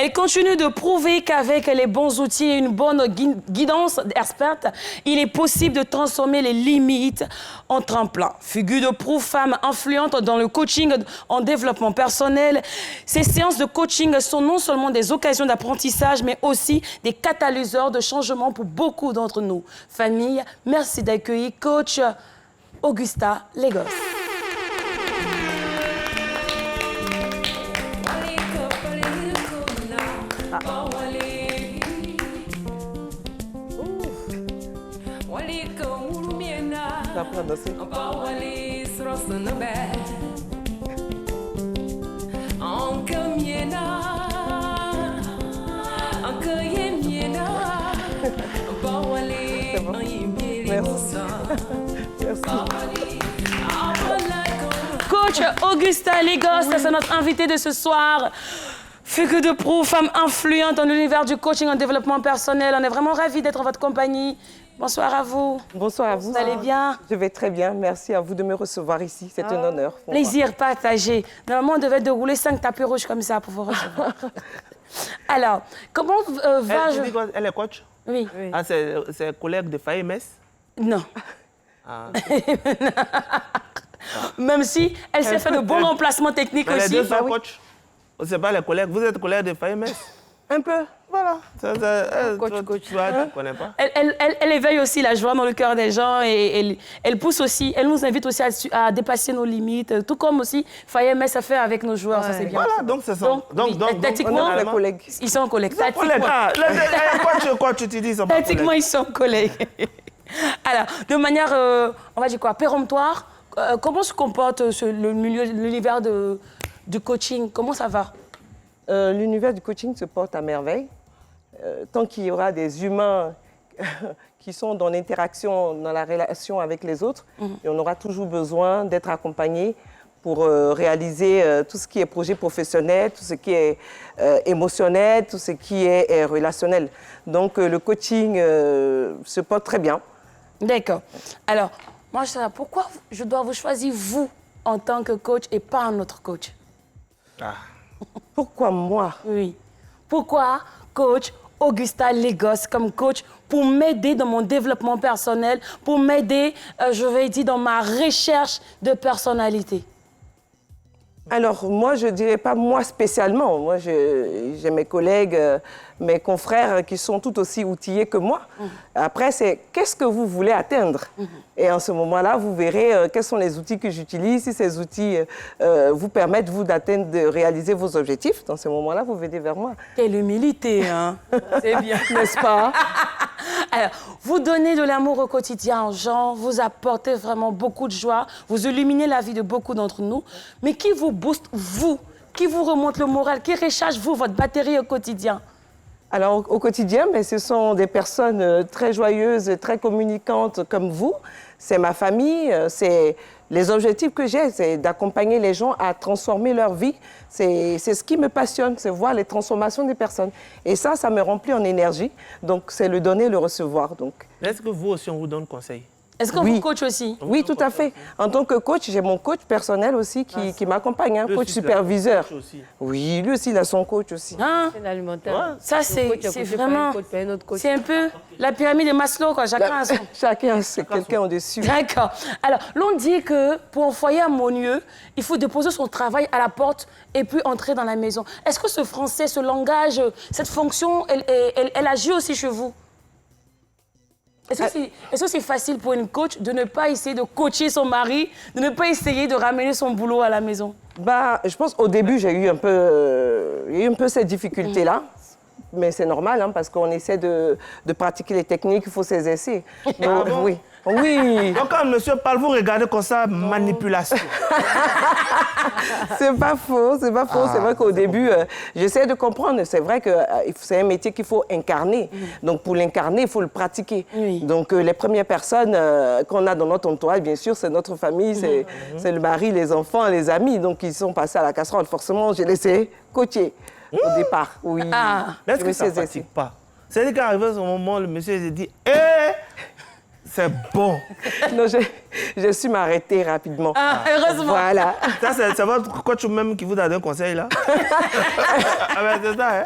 Elle continue de prouver qu'avec les bons outils et une bonne guidance expertes, il est possible de transformer les limites en tremplin. Figure de proue, femme influente dans le coaching en développement personnel. Ces séances de coaching sont non seulement des occasions d'apprentissage, mais aussi des catalyseurs de changement pour beaucoup d'entre nous. Famille, merci d'accueillir coach Augusta Legos. Coach Augusta Legos, c'est notre invité de ce soir. Figure de proue, femme influente dans l'univers du coaching en développement personnel. On est vraiment ravis d'être en votre compagnie. Bonsoir à vous. Bonsoir à vous. Vous allez bien? Je vais très bien. Merci à vous de me recevoir ici. C'est un honneur. Plaisir partagé. Normalement, on devait dérouler 5 tapis rouges comme ça pour vous recevoir. Alors, comment va-je... Elle est coach? Oui. Ah, c'est collègue de FAMS? Non. Ah. Même si elle s'est fait de bons remplacements techniques Mais aussi. les deux sont coach. C'est pas les collègues. Vous êtes collègue de FAMS? Un peu. Voilà. Coach. Tu ne connais pas? Elle éveille aussi la joie dans le cœur des gens et elle pousse aussi, elle nous invite aussi à dépasser nos limites, tout comme aussi FAMS a fait avec nos joueurs, ça c'est bien. Voilà, donc c'est ça. Donc, tactiquement, on est collègues. ils sont collègues. Coach, tu dis, ils sont pas Tactiquement, collègues. ils sont collègues. Alors, de manière, on va dire quoi, péremptoire, comment se comporte l'univers du coaching? Comment ça va? L'univers du coaching se porte à merveille. Tant qu'il y aura des humains qui sont dans l'interaction, dans la relation avec les autres, et on aura toujours besoin d'être accompagnés pour réaliser tout ce qui est projet professionnel, tout ce qui est émotionnel, tout ce qui est relationnel. Donc le coaching se porte très bien. D'accord. Alors, moi, je sais pas, pourquoi je dois vous choisir, vous, en tant que coach et pas un autre coach? Pourquoi moi? Oui. Pourquoi coach Augusta Legos comme coach pour m'aider dans mon développement personnel, pour m'aider, je vais dire, dans ma recherche de personnalité? Alors, moi, je ne dirais pas moi spécialement. Moi, j'ai mes collègues, mes confrères qui sont tout aussi outillés que moi. Après, c'est qu'est-ce que vous voulez atteindre? Et en ce moment-là, vous verrez quels sont les outils que j'utilise. Si ces outils vous permettent, vous, d'atteindre, de réaliser vos objectifs, dans ce moment-là, vous venez vers moi. Quelle humilité, hein? C'est bien. N'est-ce pas? Alors, vous donnez de l'amour au quotidien aux gens, vous apportez vraiment beaucoup de joie, vous illuminez la vie de beaucoup d'entre nous. Mais qui vous booste, vous? Qui vous remonte le moral? Qui recharge, vous, votre batterie au quotidien? Alors, au quotidien, mais ce sont des personnes très joyeuses, très communicantes comme vous. C'est ma famille, c'est les objectifs que j'ai, c'est d'accompagner les gens à transformer leur vie. C'est ce qui me passionne, c'est voir les transformations des personnes. Et ça me remplit en énergie. Donc, c'est le donner, le recevoir. Est-ce que vous aussi, on vous donne conseil? Est-ce qu'on vous coach aussi? Oui, tout à fait. En tant que coach, j'ai mon coach personnel aussi qui m'accompagne, un coach superviseur. Oui, lui aussi, il a son coach aussi. Hein? C'est l'alimentaire. Ça, c'est vraiment... C'est un peu la pyramide de Maslow, quoi. Chacun a son... Chacun, c'est quelqu'un au-dessus. D'accord. Alors, l'on dit que pour un foyer harmonieux, il faut déposer son travail à la porte et puis entrer dans la maison. Est-ce que ce français, ce langage, cette fonction, elle agit aussi chez vous? Est-ce que c'est facile pour une coach de ne pas essayer de coacher son mari, de ne pas essayer de ramener son boulot à la maison? Je pense qu'au début, j'ai eu un peu cette difficulté-là. Mais c'est normal, hein, parce qu'on essaie de pratiquer les techniques, il faut s'exercer. Donc, oui. Oui. Donc quand monsieur parle, vous regardez comme ça, manipulation. C'est pas faux, c'est pas faux. C'est vrai qu'au début, j'essaie de comprendre. C'est vrai que c'est un métier qu'il faut incarner. Donc pour l'incarner, il faut le pratiquer. Donc les premières personnes qu'on a dans notre entourage, bien sûr, c'est notre famille, c'est le mari, les enfants, les amis. Donc ils sont passés à la casserole. Forcément, j'ai laissé coacher au départ. Oui. Mais est-ce que ça ne fatigue pas? C'est-à-dire qu'arrivé à ce moment, le monsieur se dit C'est bon. Non, je suis m'arrêter rapidement. Ah, heureusement. Voilà. Ça, c'est votre coach même qui vous donne un conseil, là. Ah ben, c'est ça, hein.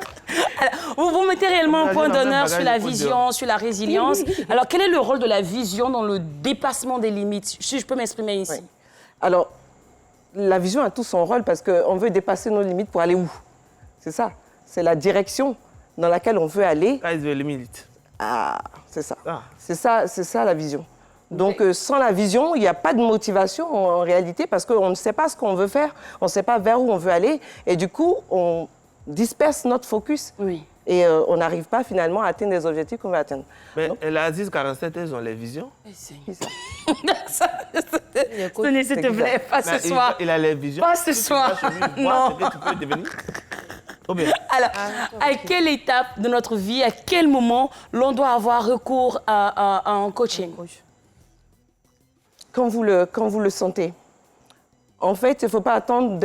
Alors, vous mettez réellement un point Dans un d'honneur sur la bagage de vision, sur la résilience. Alors, quel est le rôle de la vision dans le dépassement des limites? Si je peux m'exprimer ici. Oui. Alors, la vision a tout son rôle parce qu'on veut dépasser nos limites pour aller où? C'est ça. C'est la direction dans laquelle on veut aller. Là, ils veulent les limites. Ah, c'est ça. Ah. C'est ça la vision. Donc, sans la vision, il n'y a pas de motivation en réalité parce qu'on ne sait pas ce qu'on veut faire, on ne sait pas vers où on veut aller. Et du coup, on disperse notre focus. Oui. Et on n'arrive pas finalement à atteindre les objectifs qu'on veut atteindre. Mais l'Aziz 47, ils ont les visions. C'est ça. Tenez, s'il te plaît, pas Mais ce soir. Il a les visions. Pas ce Si tu soir. vas chez lui, voir Non. ce que tu peux devenir. Ou bien, Alors, à quelle étape de notre vie, à quel moment l'on doit avoir recours à un coaching? Quand vous le sentez. En fait, il ne faut pas attendre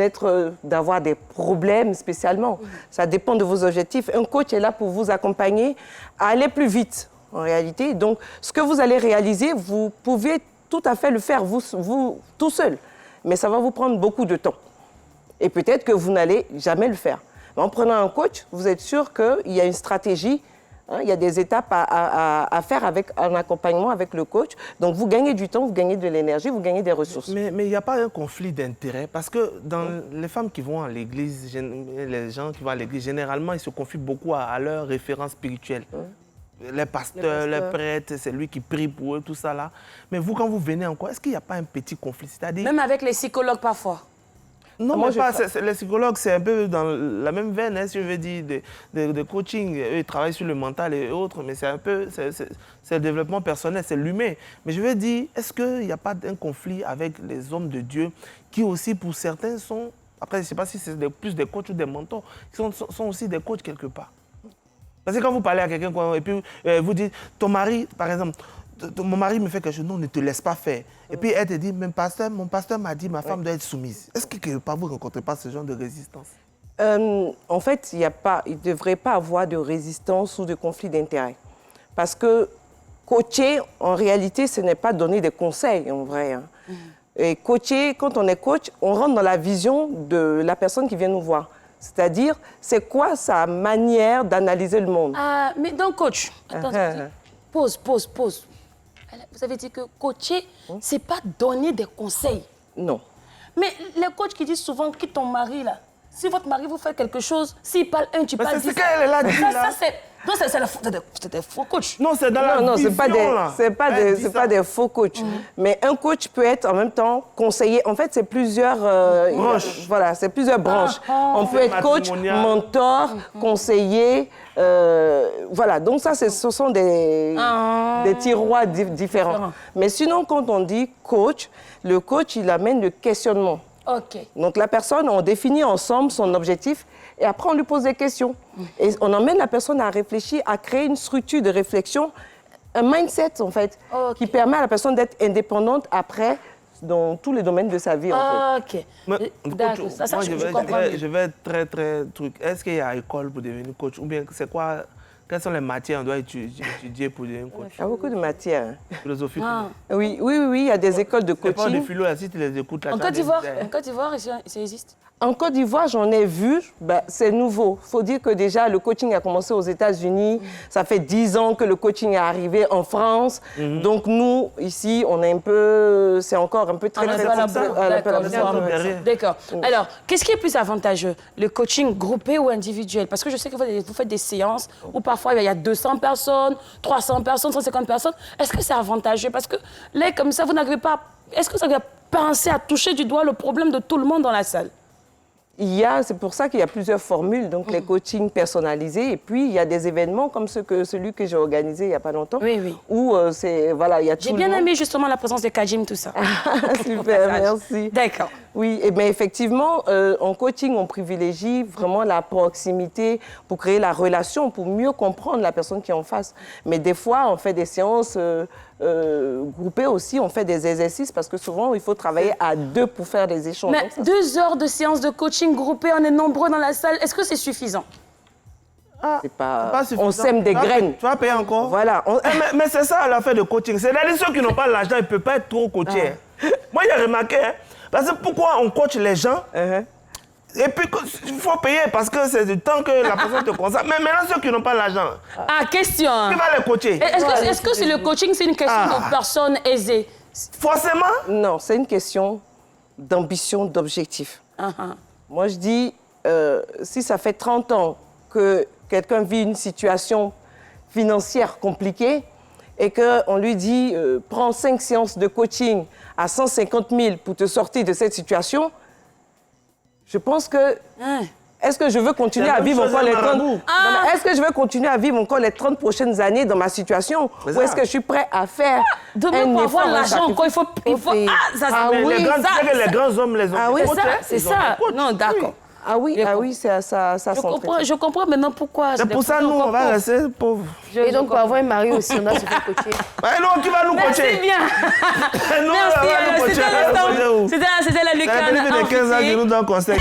d'avoir des problèmes spécialement. Ça dépend de vos objectifs. Un coach est là pour vous accompagner à aller plus vite, en réalité. Donc, ce que vous allez réaliser, vous pouvez tout à fait le faire vous tout seul. Mais ça va vous prendre beaucoup de temps. Et peut-être que vous n'allez jamais le faire. Mais en prenant un coach, vous êtes sûr qu'il y a une stratégie, hein, il y a des étapes à faire avec un accompagnement avec le coach. Donc, vous gagnez du temps, vous gagnez de l'énergie, vous gagnez des ressources. mais il n'y a pas un conflit d'intérêts parce que dans les femmes qui vont à l'église, les gens qui vont à l'église, généralement, ils se confient beaucoup à leurs références spirituelles. Les pasteurs, les prêtres, c'est lui qui prie pour eux, tout ça là. Mais vous, quand vous venez en quoi, est-ce qu'il n'y a pas un petit conflit? C'est-à-dire... Même avec les psychologues parfois. Non, Moi, mais pas. Les psychologues, c'est un peu dans la même veine, hein, si je veux dire, de coaching. Eux, ils travaillent sur le mental et autres, mais c'est un peu, c'est le développement personnel, c'est l'humain. Mais je veux dire, est-ce qu'il n'y a pas un conflit avec les hommes de Dieu qui aussi, pour certains, sont, après, je ne sais pas si c'est plus des coachs ou des mentors, qui sont aussi des coachs quelque part. Parce que quand vous parlez à quelqu'un et puis vous dites, ton mari, par exemple, mon mari me fait quelque chose, non, ne te laisse pas faire. Et puis elle te dit, mon pasteur m'a dit, ma femme doit être soumise. Est-ce que quelque part vous ne rencontrez pas ce genre de résistance? En fait, il ne devrait pas avoir de résistance ou de conflit d'intérêts. Parce que coacher, en réalité, ce n'est pas donner des conseils, en vrai. Hein. Et coacher, quand on est coach, on rentre dans la vision de la personne qui vient nous voir. C'est-à-dire, c'est quoi sa manière d'analyser le monde. Ah, mais donc, coach, attends, pause. Vous avez dit que coacher, c'est pas donner des conseils. Non. Mais les coachs qui disent souvent, quitte ton mari, là. Si votre mari vous fait quelque chose, s'il parle un, tu parles 10. C'est ce qu'elle a dit, là. Non, c'est des faux coachs. Non, c'est dans la Non, vision, c'est pas des faux coachs. Mais un coach peut être en même temps conseiller. En fait, c'est plusieurs branches. Voilà, c'est plusieurs branches. On peut être coach, mentor, conseiller. Voilà, donc ça, ce sont des tiroirs différents. Mais sinon, quand on dit coach, le coach, il amène le questionnement. OK. Donc la personne, on définit ensemble son objectif et après on lui pose des questions. Et on emmène la personne à réfléchir, à créer une structure de réflexion, un mindset en fait, qui permet à la personne d'être indépendante après dans tous les domaines de sa vie. En fait. OK. D'accord, ça moi, je comprends mieux. je vais être très truc. Est-ce qu'il y a école pour devenir coach? Ou bien c'est quoi? Quelles sont les matières qu'on doit étudier pour devenir coach? Il y a beaucoup de matières. Philosophie. Oui, il y a des écoles de C'est pas des coaching. philo, là, si tu les écoutes là. En tu as Côte des d'Ivoire, idées. ça existe. En Côte d'Ivoire, j'en ai vu, c'est nouveau. Il faut dire que déjà, le coaching a commencé aux États-Unis. Ça fait 10 ans que le coaching est arrivé en France. Donc nous, ici, on est un peu... C'est encore un peu très... D'accord. Alors, qu'est-ce qui est plus avantageux? Le coaching groupé ou individuel? Parce que je sais que vous faites des séances où parfois il y a 200 personnes, 300 personnes, 150 personnes. Est-ce que c'est avantageux? Parce que là, comme ça, vous n'arrivez pas... Est-ce que vous avez pensé à toucher du doigt le problème de tout le monde dans la salle? C'est pour ça qu'il y a plusieurs formules, donc les coachings personnalisés, et puis il y a des événements comme celui que j'ai organisé il n'y a pas longtemps, où il y a tout J'ai bien aimé justement la présence de Kajim, tout ça. Super, merci. D'accord. Oui, mais effectivement, en coaching, on privilégie vraiment la proximité pour créer la relation, pour mieux comprendre la personne qui est en face. Mais des fois, on fait des séances groupées aussi, on fait des exercices, parce que souvent, il faut travailler à deux pour faire des échanges. Mais 2 heures de séance de coaching groupée, on est nombreux dans la salle, est-ce que c'est suffisant? C'est pas, suffisant. on sème des graines. Tu vas payer encore? Voilà. Mais c'est ça l'affaire de coaching. C'est-à-dire ceux qui n'ont pas l'argent, ils ne peuvent pas être trop coachés. Moi, j'ai remarqué, parce que pourquoi on coach les gens et puis, il faut payer parce que c'est du temps que la personne te consacre. Mais maintenant, ceux qui n'ont pas l'argent, question. qui va les coacher? Est-ce que le coaching, c'est une question de personnes aisées? Forcément? Non, c'est une question d'ambition, d'objectif. Moi, je dis, si ça fait 30 ans que quelqu'un vit une situation financière compliquée et qu'on lui dit, prends 5 séances de coaching à 150 000 pour te sortir de cette situation, je pense que... Est-ce que je veux continuer à vivre encore les 30... Est-ce que je veux continuer à vivre encore les 30 prochaines années dans ma situation? Ou est-ce que je suis prêt à faire demain, pour avoir l'argent encore, il faut... Les grands hommes les ont. Ah oui, c'est ça. Non, d'accord. Ah oui, ça je comprends maintenant pourquoi. C'est pour ça, nous, on va rester pauvres. Et donc, pour avoir un mari aussi, on a se faire coacher. Non, qui va nous coacher? Merci bien. Nous, on va nous coacher. C'était la Lucane. Ça fait 15 ans que nous donnons conseil.